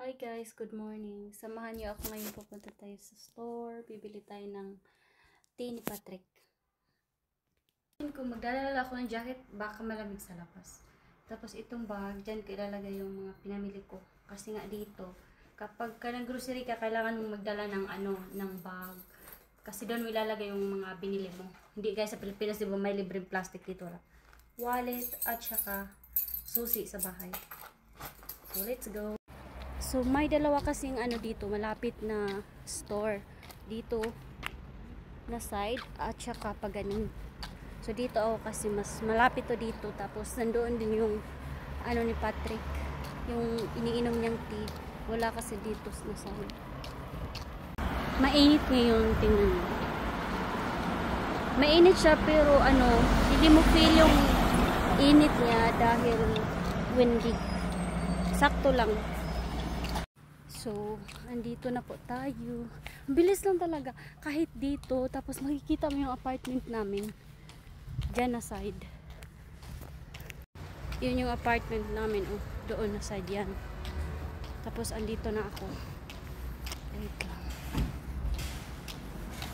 Hi guys, good morning. Samahan niyo ako ngayon, pupunta tayo sa store. Bibili tayo ng tea ni Patrick. Kung magdadala ako ng jacket, baka malamig sa labas. Tapos itong bag, dyan ko ilalagay yung mga pinamili ko. Kasi nga dito, kapag ka ng grocery ka, kailangan mong magdala ng ng bag. Kasi doon mo ilalagay yung mga binili mo. Hindi guys, sa Pilipinas, di ba may libreng plastic dito. Wallet at saka susi sa bahay. So let's go. So, may dalawa kasing dito, malapit na store. Dito, na side, at saka pa ganun. So, dito ako kasi mas malapit to dito. Tapos, nandoon din yung, ni Patrick. Yung iniinom niyang tea. Wala kasi dito na side. Mainit ngayon, tingnan niyo. Mainit siya, pero hindi mo feel yung init niya dahil windy. Sakto lang. So, andito na po tayo. Ang bilis lang talaga. Kahit dito, tapos makikita mo yung apartment namin. Diyan na side. Yun yung apartment namin. Oh, doon na side yan. Tapos, andito na ako. Wait lang.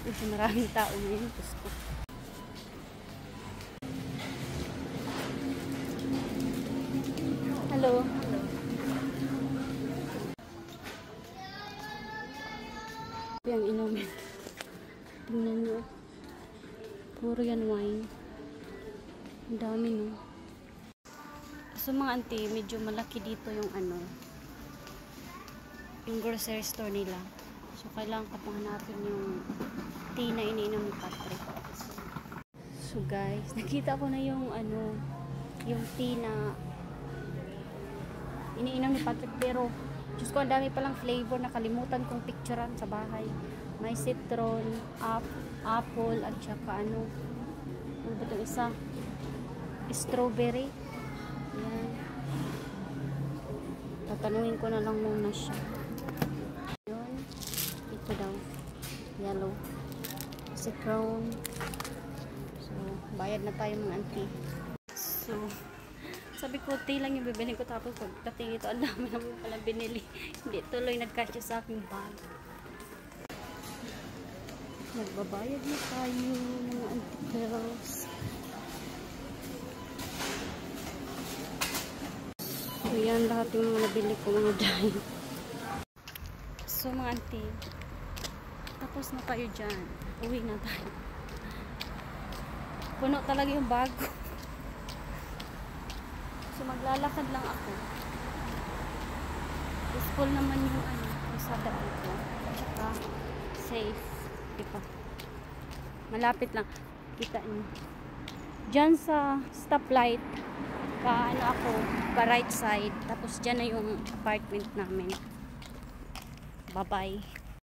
Kasi maraming tao ngayon. Gusto. Hello. Yung inumin. Tingnan nyo. Puro yan wine. Ang dami, no? So, mga auntie, medyo malaki dito yung yung grocery store nila. So, kailangan ka pang hanapin yung tea na iniinom ni Patrick. So, guys, nakita ko na yung yung tea na iniinom ni Patrick, pero Diyos ko, ang dami palang flavor, nakalimutan kong picturean sa bahay. May citron, apple, at saka ano ba itong isa? Strawberry. Yan. Tatanungin ko na lang muna siya. Yun. Ito daw. Yellow. Citron. So, bayad na tayo mga auntie. So, sabi ko, tea lang yung bibili ko, tapos pagdating ito, ang dami naman pala binili. Hindi tuloy nagkasya sa aking bag. Nagbabayad na tayo, mga auntie girls. So, yan lahat yung mga nabili ko, mga dahil. So, mga auntie, tapos na tayo dyan. Uwi na tayo. Puno talaga yung bag ko. So, maglalakad lang ako. Peaceful naman yung pasada ko. Tsaka, safe. Diba? Malapit lang. Kita nyo. Diyan sa stoplight, ako, pa right side. Tapos, dyan na yung apartment namin. Bye-bye.